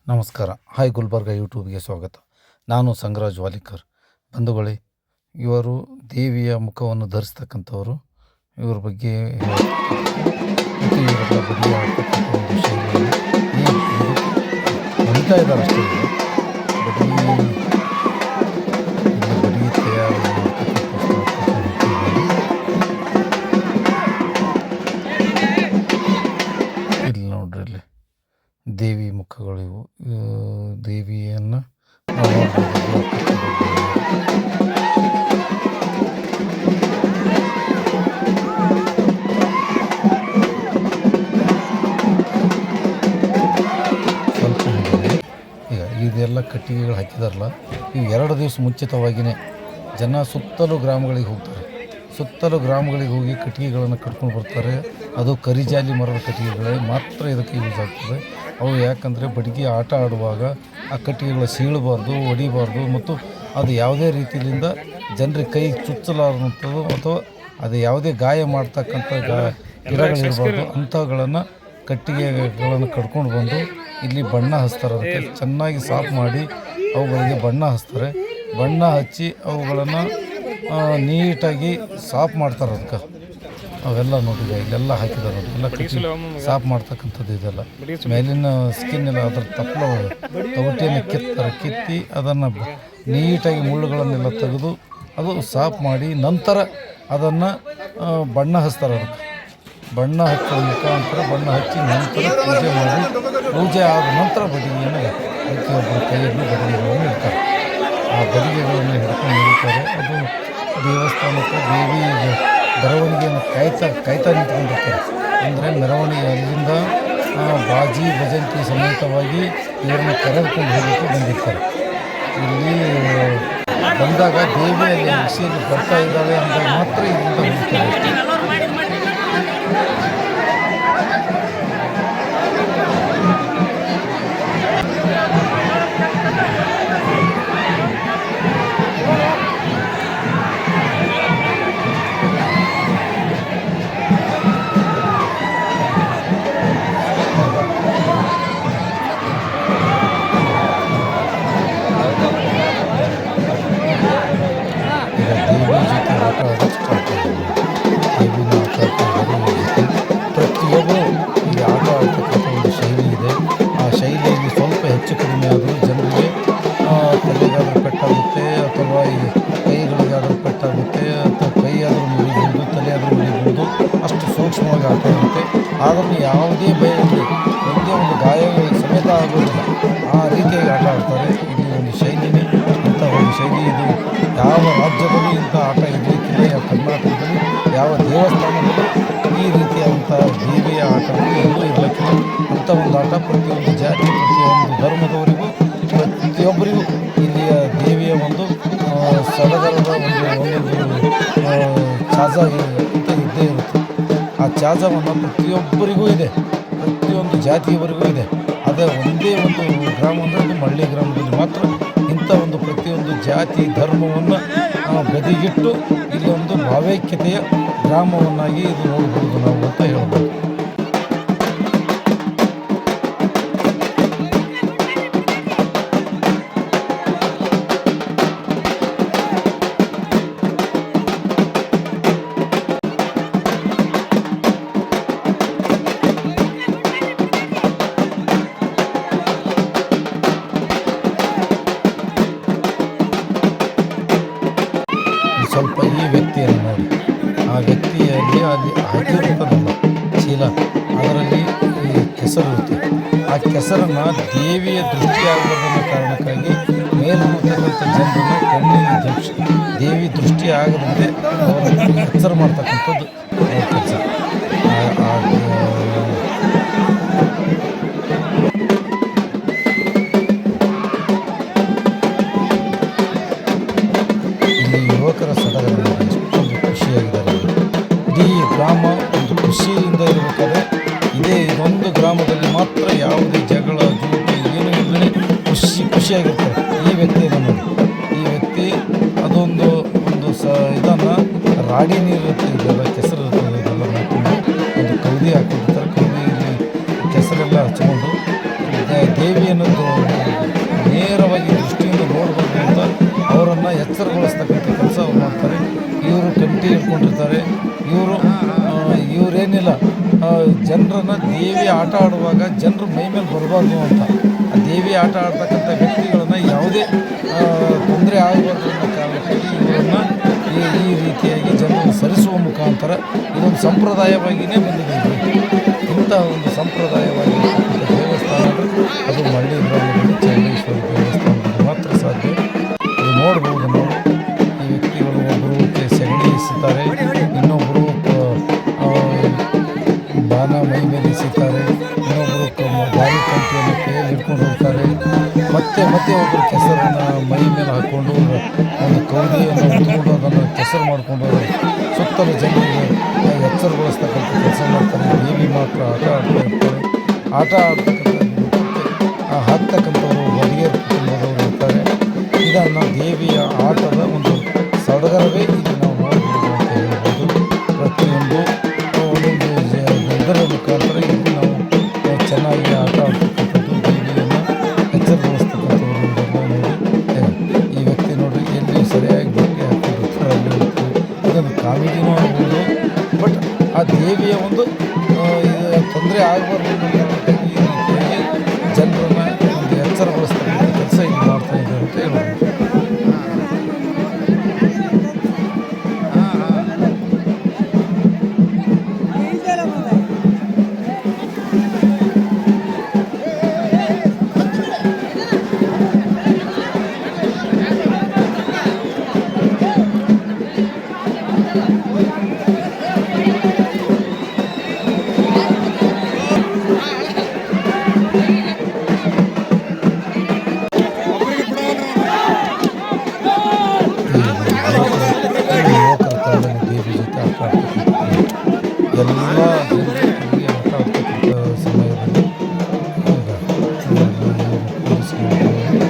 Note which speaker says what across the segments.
Speaker 1: ನಮಸ್ಕಾರ. ಹಾಯ್ ಗುಲ್ಬರ್ಗ ಯೂಟ್ಯೂಬ್ಗೆ ಸ್ವಾಗತ. ನಾನು ಸಂಗರಾಜ್ ವಾಲಿಕರ್. ಬಂಧುಗಳೇ, ಇವರು ದೇವಿಯ ಮುಖವನ್ನು ಧರಿಸ್ತಕ್ಕಂಥವರು. ಇವರ ಬಗ್ಗೆ ಮತ್ತು ಇವರೆಲ್ಲ ಬಡಿಯ ಆಡ್ತಕ್ಕಂಥ ಒಂದು ಶೈಲಿಯನ್ನು ಹೊಲಿತಾ ಇದ್ದಾರೆ ಅಷ್ಟೇ. ಬಡಿ ಬಡಿ ತಯಾರು ಇಲ್ಲಿ ನೋಡ್ರಿ, ಇಲ್ಲಿ ದೇವಿ ಮುಖಗಳು ಇವು. ದೇವಿಯನ್ನು ನಾವು ನೋಡ್ಬೋದು. ಸ್ವಲ್ಪ ಈಗ ಇದೆಲ್ಲ ಕಟ್ಟಿಗೆಗಳು ಹಾಕಿದಾರಲ್ಲ, ಇವು 2 ದಿವಸ ಮುಂಚಿತವಾಗಿಯೇ ಜನ ಸುತ್ತಲೂ ಗ್ರಾಮಗಳಿಗೆ ಹೋಗ್ತಾರೆ. ಸುತ್ತಲೂ ಗ್ರಾಮಗಳಿಗೆ ಹೋಗಿ ಕಟ್ಟಿಗೆಗಳನ್ನು ಕಟ್ಕೊಂಡು ಬರ್ತಾರೆ. ಅದು ಕರಿಜಾಲಿ ಮರದ ಕಟ್ಟಿಗೆಗಳೇ ಮಾತ್ರ ಇದಕ್ಕೆ ಯೂಸ್ ಆಗ್ತದೆ. ಅವು ಯಾಕಂದರೆ ಬಡಿಗೆ ಆಟ ಆಡುವಾಗ ಆ ಕಟ್ಟಿಗೆಗಳು ಸೀಳಬಾರ್ದು, ಹೊಡಿಬಾರ್ದು, ಮತ್ತು ಅದು ಯಾವುದೇ ರೀತಿಯಿಂದ ಜನರಿಗೆ ಕೈ ಚುಚ್ಚಲಾರಂಥದ್ದು ಅಥವಾ ಅದು ಯಾವುದೇ ಗಾಯ ಮಾಡ್ತಕ್ಕಂಥ ಗಿಡಗಳಿರಬಾರ್ದು. ಅಂಥವುಗಳನ್ನು ಕಟ್ಟಿಗೆಗಳನ್ನು ಕಟ್ಕೊಂಡು ಬಂದು ಇಲ್ಲಿ ಬಣ್ಣ ಹಚ್ತಾರೆ. ಅದಕ್ಕೆ ಚೆನ್ನಾಗಿ ಸಾಫ್ ಮಾಡಿ ಅವುಗಳಿಗೆ ಬಣ್ಣ ಹಚ್ತಾರೆ. ಬಣ್ಣ ಹಚ್ಚಿ ಅವುಗಳನ್ನು ನೀಟಾಗಿ ಸಾಫ್ ಮಾಡ್ತಾರೆ. ಅದಕ್ಕೆ ಅವೆಲ್ಲ ನೋಡಿದೆ, ಇಲ್ಲೆಲ್ಲ ಹಾಕಿದ್ದಾರೆ ನೋಡಿ, ಎಲ್ಲ ಕಟ್ಟಿ ಸಾಫ್ ಮಾಡ್ತಕ್ಕಂಥದ್ದು. ಇದೆಲ್ಲ ಮೇಲಿನ ಸ್ಕಿನ್ ಎಲ್ಲ ಅದರ ತೊಗಟಿಯನ್ನು ಕಿತ್ತಿ ಅದನ್ನು ನೀಟಾಗಿ ಮುಳ್ಳುಗಳನ್ನೆಲ್ಲ ತೆಗೆದು ಅದು ಸಾಫ್ ಮಾಡಿ ನಂತರ ಅದನ್ನು ಬಣ್ಣ ಹಚ್ತಾರೆ. ಅದಕ್ಕೆ ಬಣ್ಣ ಹಚ್ಚೋ ಮುಖಾಂತರ ಬಣ್ಣ ಹಚ್ಚಿ ನಂತರ ಪೂಜೆ ಮಾಡಿ, ಪೂಜೆ ಆದ ನಂತರ ಬಡಿಗೆಯನ್ನು ಪ್ರತಿಯೊಬ್ಬರ ಕೈಯಲ್ಲಿ ಬಡಿಗೆಗಳನ್ನು ಇಡ್ತಾರೆ. ಆ ಬಡಿಗೆಗಳನ್ನು ಹಿಡ್ಕೊಂಡು ನಿಲ್ತಾರೆ. ಅದು ದೇವಸ್ಥಾನಕ್ಕೆ ದೇವಿ ಮೆರವಣಿಗೆಯನ್ನು ಕಾಯ್ತಾ ನಿಂತ್ಕೊಂಡಿರ್ತಾರೆ. ಅಂದರೆ ಮೆರವಣಿಗೆ ಅಲ್ಲಿಂದ ಬಾಜಿ ಭಜಂತಿ ಸಮೇತವಾಗಿ ಇವರನ್ನು ಕರೆದುಕೊಂಡು ಹೋಗೋಕ್ಕೆ ಬಂದಿರ್ತಾರೆ. ಇಲ್ಲಿ ಬಂದಾಗ ದೇವಿಯಲ್ಲಿ ಬಿಸಿಯಲ್ಲಿ ಬರ್ತಾ ಇದ್ದಾಳೆ ಅಂದಾಗ ಮಾತ್ರ ಇಲ್ಲಿಂದ ಹೋಗ್ತಾರೆ. ಪ್ರತಿಯೊಬ್ಬರು ಈ ಆಟ ಆಡ್ತಕ್ಕಂಥ ಒಂದು ಶೈಲಿ ಇದೆ. ಆ ಶೈಲಿಯಲ್ಲಿ ಸ್ವಲ್ಪ ಹೆಚ್ಚು ಕಡಿಮೆ ಆದರೂ ಜನರಿಗೆ ತಲೆಗಾದರೂ ಪೆಟ್ಟಾಗುತ್ತೆ, ಅಥವಾ ಈ ಕೈಗಳಿಗಾದರೂ ಪೆಟ್ಟಾಗುತ್ತೆ, ಅಥವಾ ಕೈ ಆದರೂ ಮುರಿಬಹುದು, ತಲೆ ಆದರೂ ಮುರಿಬಹುದು. ಅಷ್ಟು ಸೂಕ್ಷ್ಮವಾಗಿ ಆಟ ಆಗುತ್ತೆ. ಆದರೂ ಯಾವುದೇ ಭಯ ಇರಲಿ, ಒಂದೇ ಒಂದು ಗಾಯ ಸಮೇತ ಆಗುವುದಿಲ್ಲ. ಆ ರೀತಿಯಾಗಿ ಆಟ ಆಡ್ತಾರೆ. ಇಲ್ಲಿ ಒಂದು ಶೈಲಿನೇ ಇಂಥ ಒಂದು ಶೈಲಿ. ಇದು ಯಾವ ರಾಜ್ಯದಲ್ಲಿ ಇಂಥ ಆಟ ಇರಲಿಕ್ಕಿಲ್ಲ. ಯಾವ ಕರ್ನಾಟಕದಲ್ಲಿ ಯಾವ ದೇವಸ್ಥಾನದಲ್ಲೂ ಈ ರೀತಿಯಾದಂಥ ದೇವಿಯ ಆಟಗಳು ಎಲ್ಲೂ ಇರಲಿಕ್ಕಿಲ್ಲ. ಅಂಥ ಒಂದು ಆಟ ಪ್ರತಿಯೊಂದು ಜಾತಿ, ಪ್ರತಿಯೊಂದು ಧರ್ಮದವರಿಗೂ, ಪ್ರತಿಯೊಬ್ಬರಿಗೂ ಇಲ್ಲಿಯ ದೇವಿಯ ಒಂದು ಸಡಗರದ ಒಂದೊಂದು ಚಾಜ ಅಂತ ಇದ್ದೇ ಇರುತ್ತೆ. ಆ ಚಾಜವನ್ನು ಪ್ರತಿಯೊಬ್ಬರಿಗೂ ಇದೆ, ಪ್ರತಿಯೊಂದು ಜಾತಿಯವರಿಗೂ ಇದೆ. ಅದೇ ಒಂದೇ ಒಂದು ಗ್ರಾಮ ಅಂದರೆ ಅದು ಮಳ್ಳಿ ಗ್ರಾಮದಲ್ಲಿ ಮಾತ್ರ ಇಂಥ ಒಂದು ಪ್ರತಿಯೊಂದು ಜಾತಿ ಧರ್ಮವನ್ನು ಬದಿಗಿಟ್ಟು ಇಲ್ಲಿ ಒಂದು ಭಾವೈಕ್ಯತೆಯ ಗ್ರಾಮವನ್ನಾಗಿ ಇದು ನೋಡ್ಬೋದು ನಾವು ಅಂತ ಹೇಳ್ಬೋದು. ಸ್ವಲ್ಪ ಈ ವ್ಯಕ್ತಿಯನ್ನು ನೋಡಿ, ಆ ವ್ಯಕ್ತಿಯಲ್ಲಿ ಅಲ್ಲಿ ಹಾಕಿರುತ್ತದಲ್ಲ ಚೀಲ, ಅದರಲ್ಲಿ ಈ ಕೆಸರು ಇರುತ್ತೆ. ಆ ಕೆಸರನ್ನು ದೇವಿಯ ದೃಷ್ಟಿಯಾಗಬಾರ್ದನ್ನೋ ಕಾರಣಕ್ಕಾಗಿ ಮೇಲಿರ್ತಕ್ಕಂಥ ಜನರನ್ನು ಕಣ್ಣಿಗೆ ದೇವಿ ದೃಷ್ಟಿ ಆಗದಂತೆ ಅವರನ್ನು ಎಚ್ಚರ ಮಾಡ್ತಕ್ಕಂಥದ್ದು ಕೆಲಸ. ಯುವಕರ ಸಡಗರ ಎಷ್ಟೊಂದು ಖುಷಿಯಾಗಿದ್ದಾರೆ. ಇಡೀ ಗ್ರಾಮ ಒಂದು ಖುಷಿಯಿಂದ ಇರಬೇಕಾದ್ರೆ ಇದೊಂದು ಗ್ರಾಮದಲ್ಲಿ ಮಾತ್ರ ಯಾವುದೇ ಜಗಳ ಜೂಟಿ ಏನೂ ಇಲ್ಲದೆ ಖುಷಿಯಾಗಿರ್ತಾರೆ. ಈ ವ್ಯಕ್ತಿಯನ್ನು ನೋಡಿ, ಈ ವ್ಯಕ್ತಿ ಅದೊಂದು ಇದನ್ನು ರಾಡಿ ನೀರು ಇರುತ್ತೆ, ಇದೆಲ್ಲ ಕೆಸರು ಇರ್ತದೆ, ಇದೆಲ್ಲ ಹಾಕೊಂಡು ಒಂದು ಕೌದಿ ಹಾಕೊಂಡಿರ್ತಾರೆ. ಕೌದಿಯಲ್ಲಿ ಕೆಸರೆಲ್ಲ ಹಚ್ಕೊಂಡು ದೇವಿಯನ್ನು ದೇವಿ ಆಟ ಆಡುವಾಗ ಜನರು ಮೈ ಮೇಲೆ ಬರಬಾರ್ದು ಅಂತ, ಆ ದೇವಿ ಆಟ ಆಡ್ತಕ್ಕಂಥ ವ್ಯಕ್ತಿಗಳನ್ನು ಯಾವುದೇ ತೊಂದರೆ ಆಗಬಾರ್ದು ಅನ್ನೋ ಕಾರಣಕ್ಕಾಗಿ ಇವರನ್ನು ಈ ರೀತಿಯಾಗಿ ಜನರನ್ನು ಸರಿಸುವ ಮುಖಾಂತರ ಇದೊಂದು ಸಂಪ್ರದಾಯವಾಗಿಯೇ ಬಂದಿದೆ. ಇಂಥ ಒಂದು ಸಂಪ್ರದಾಯವಾಗಿರ್ತಕ್ಕಂಥ ದೇವಸ್ಥಾನ ಅಂದರೆ ಅದು ಮಳ್ಳಿ ಗ್ರಾಮದಲ್ಲಿ ಚೌಡೇಶ್ವರಿ ದೇವಸ್ಥಾನದಲ್ಲಿ ಮಾತ್ರ ಸಾಧ್ಯ. ಅದು ನೋಡ್ಬೋದು ನಾವು. ಈ ವ್ಯಕ್ತಿಗಳು ಒಬ್ಬರು ಸೆಗಣಿ ಎಸಿತಾರೆ, ಇನ್ನೊಬ್ಬರು ಬಾನ ಮೈ ಮೇಲೆ ಎಸಿತಾರೆ, ಇನ್ನೊಬ್ಬರು ಗಾಳಿ ಕಂಟಿಯನ್ನು ಕೈಯಲ್ಲಿ ಹಿಡ್ಕೊಂಡು ಹೋಗ್ತಾರೆ, ಮತ್ತೆ ಒಬ್ಬರು ಕೆಸರನ್ನು ಮೈ ಮೇಲೆ ಹಾಕ್ಕೊಂಡು ಒಂದು ಕೌದಿಯನ್ನು ಹೊತ್ಕೊಂಡು ಅದನ್ನು ಕೆಸರು ಮಾಡಿಕೊಂಡು ಸುತ್ತಲೂ ಜನರಿಗೆ ಎಚ್ಚರಗೊಳಿಸ್ತಕ್ಕಂಥ ಕೆಲಸ ಮಾಡ್ತಾರೆ. ದೇವಿ ಮಾತ್ರ ಆಟ ಆಡ್ತಾ ಇರ್ತಾರೆ. ಆಟ ಆಡ್ತಕ್ಕಂಥ ಹಾಕ್ತಕ್ಕಂಥವ್ರು ಬಡಿಗೆ ಕುಟುಂಬದವರು ಇರ್ತಾರೆ. ಇದನ್ನು ದೇವಿಯ ಆಟದ ಒಂದು ಸಡಗರವೇ ಇಲ್ಲಿ ನಾವು ನೋಡ್ಬೋದು ಅಂತ ಹೇಳ್ಬೋದು. ಪ್ರತಿಯೊಂದು ಒಂದೊಂದು ಇದರ ಮುಖಾಂತರ ಇಲ್ಲಿ ನಾವು ಚೆನ್ನಾಗಿ ಆಟ ಆಡ್ತಕ್ಕಂಥದ್ದು, ದೇವಿಯನ್ನು ಎಚ್ಚರಗೊಳಿಸ್ತಕ್ಕಂಥವ್ರು ನೋಡಿ. ಈ ವ್ಯಕ್ತಿ ನೋಡಿ ಎಲ್ಲಿ ಸರಿಯಾಗಿ ಬಟ್ಟೆ ಹಾಕಿರ್ತಾರೆ ಅಲ್ಲಿ ಇದೊಂದು ಕಾಮಿಡಿನೂ ಆಗ್ಬೋದು. ಬಟ್ ಆ ದೇವಿಯ ಒಂದು ತೊಂದರೆ ಆಗಬಾರ್ದು ಅನ್ನೋ ಕಾರಣಕ್ಕಾಗಿ ಈ ರೀತಿಯಾಗಿ ಜನರನ್ನು ಒಂದು ಎಚ್ಚರಗೊಳಿಸ್ತಕ್ಕಂಥ ಕೆಲಸ ಇಲ್ಲಿ ಮಾಡ್ತಾ ಇದ್ದಾರೆ ಅಂತ ಹೇಳ್ಬೋದು. ಯುವಕರ ಕಾಲದಲ್ಲಿ ದೇವಿ ಜೊತೆ ಆಟ ಆಡ್ತಕ್ಕಂಥದ್ದು ಎಲ್ಲ ಜನರಿಗೆ ಆಟ ಆಡ್ತಕ್ಕಂಥ ಸಮಯದಲ್ಲಿ ಕೆಲಸ ಮಾಡ್ತಾ ಇರ್ತಾರೆ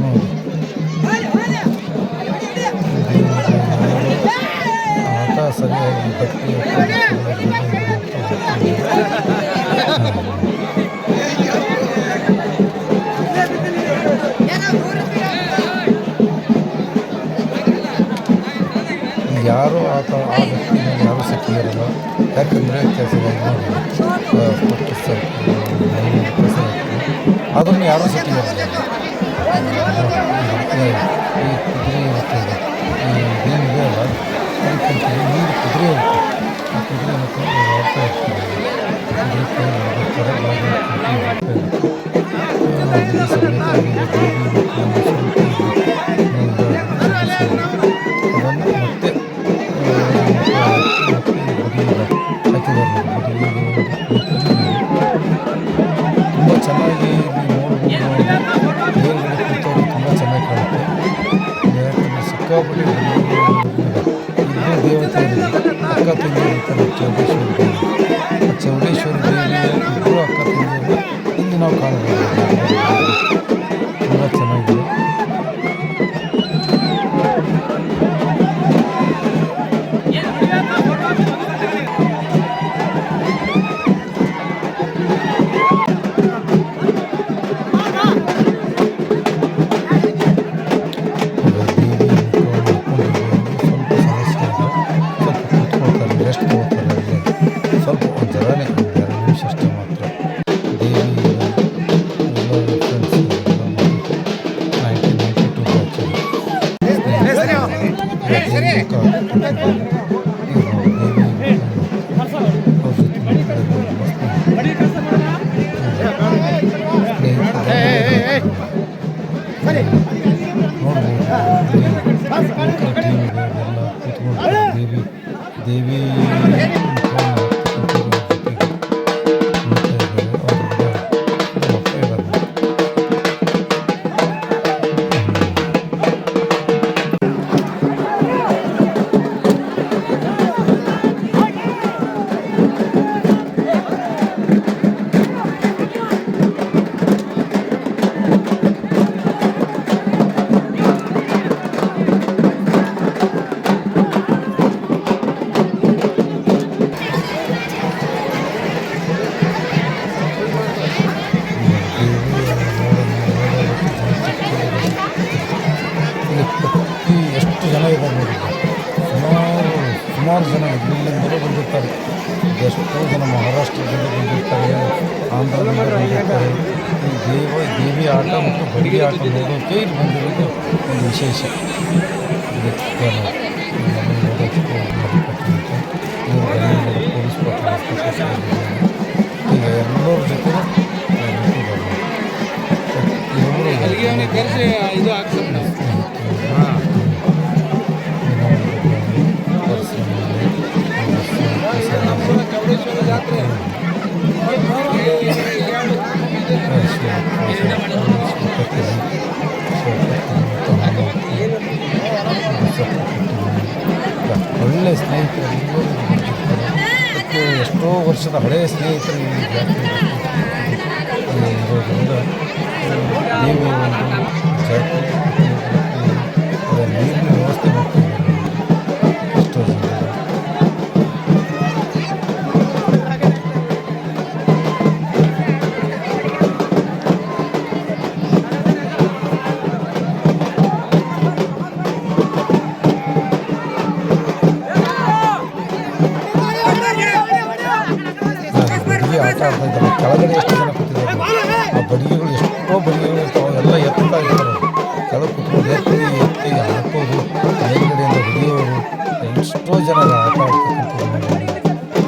Speaker 1: ನೋಡಿ. ಆಟ ಸರಿಯಾಗಿ ಬಟ್ಟೆ ಯಾರು ಆ ವ್ಯಕ್ತಿನ ಯಾರೂ ಸಿಕ್ಕಿರಲ್ಲ. ಯಾಕಂದರೆ ಕೆಲಸಗಳು ನೋಡಿ ಅದನ್ನು ಯಾರೂ ಸಿಕ್ಕಿರಲ್ಲ. ಈ ಕುದುರೆ ಇರ್ತದೆ, ಈ ಏನಿದೆ ಅಲ್ಲ ಅದಕ್ಕಿಂತ ನೀರು ಕುದುರೆ ಇರುತ್ತೆ. ಆ ಕುದುರೆ ಮತ್ತು ಆಡ್ತಾ ಇರ್ತಾರೆ. ಕುದುರೆ ಕೈ ಮಾಡ್ತಾರೆ, ಅದನ್ನು ಮತ್ತೆ ತುಂಬ ಚೆನ್ನಾಗಿ ನೋಡ್ಬೋದು. ಮೇಲ್ಗಡೆ ಕುಳಿತವರು ತುಂಬ ಚೆನ್ನಾಗಿ ಕಾಣುತ್ತೆ. ಯಾಕಂದರೆ ಸಿಕ್ಕಾಪಟ್ಟೆ ಇಬ್ಬರು ದೇವತೆ ಅಕ್ಕ ತಂಗಿ ಇರ್ತಾರೆ. ಚೌಡೇಶ್ವರಿ ದೇವಿ, ಚೌಡೇಶ್ವರಿ ದೇವಿಯ ಇಬ್ಬರು ಅಕ್ಕ ತಂಗಿಯರು ಇಲ್ಲಿ ನಾವು ಕಾಣಬಹುದು. ತುಂಬ ಚೆನ್ನಾಗಿದೆ. ರೆಸ್ಟ್ ತಗೋತಾರೆ. ಮಹಾರಾಷ್ಟ್ರದಿಂದ ಬಂದಿರ್ತಾರೆ, ಆಂಧ್ರದಿಂದ ಬಂದಿರ್ತಾರೆ. ಈ ದೇವಿ ಆಟ ಮತ್ತು ಬಡಿಗೆ ಆಟ ನೋಡೋಕ್ಕೆ ಇಲ್ಲಿ ಬಂದಿರೋದು ಒಂದು ವಿಶೇಷ. ಇದಕ್ಕೆ ನೋಡೋಕ್ಕೆ ಇವರು ಗಂಗಾನಗರ ಪೊಲೀಸ್ ಈಗ ಎಲ್ಲರ ಜೊತೆ ಒಳ್ಳೆಯ ಸ್ನೇಹಿತರು ಎಲ್ಲರೂ ಬಂದಿರ್ತಾರೆ. ಮತ್ತು ಎಷ್ಟೋ ವರ್ಷದ ಹಳೆಯ ಸ್ನೇಹಿತರು ಈ ಜಾತ್ರೆ ಇರೋದ್ರಿಂದ ದೇವಿಯ ಒಂದು ಜಾತ್ರೆ ನೀರಿನ ವ್ಯವಸ್ಥೆ ಮಾಡ್ತಿದ್ದಾರೆ ಎಷ್ಟೋ ಜನ. ಬಡಿಗೆ ಆಟ ಆಡ್ತಾ ಇದ್ದಾರೆ. ಕೆಳಗಡೆ ಎಷ್ಟು ಜನ ಕೂತಿದ್ದಾರೆ, ಆ ಬಡಿಗೆಗಳು ಎಷ್ಟೋ ಬಡಿಗೆಗಳು ಇರ್ತಾವೆ, ಎಲ್ಲ ಎತ್ತಾ ಇರ್ತಾರೆ. ಕೆಳಗೆ ಕೂತ್ಕೊಂಡು ಎತ್ತಿ ಹಾಕೋದು, ಮೇಲ್ಗಡೆಯಿಂದ ಹೊಡೆಯೋರು, ಎಷ್ಟೋ ಜನ ಆಟ ಆಡ್ತಕ್ಕಂಥದ್ದು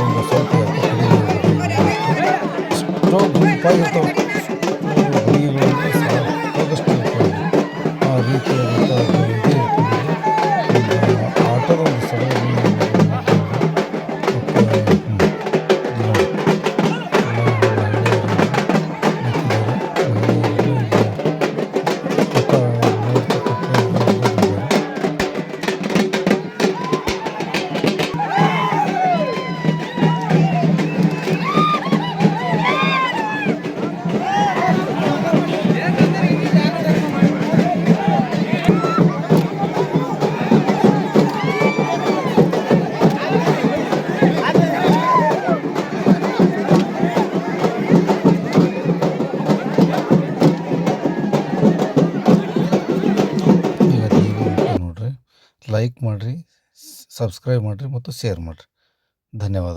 Speaker 1: ಒಂದು ಸ್ವಲ್ಪ ಎಷ್ಟೋ ಗುಂಪಾಗಿರ್ತಾವೆ ಬಡಿಗೆಗಳಲ್ಲಿ ಸಾಕಷ್ಟು ಇರ್ತವೆ. ಆ ರೀತಿಯಾದಂಥ ಇದೇ ಇರ್ತದೆ ಆಟದ ಒಂದು ಸ್ಥಳದಲ್ಲಿ ಲೈಕ್ ಮಾಡಿರಿ, ಸಬ್ಸ್ಕ್ರೈಬ್ ಮಾಡಿರಿ ಮತ್ತು ಶೇರ್ ಮಾಡಿರಿ. ಧನ್ಯವಾದ.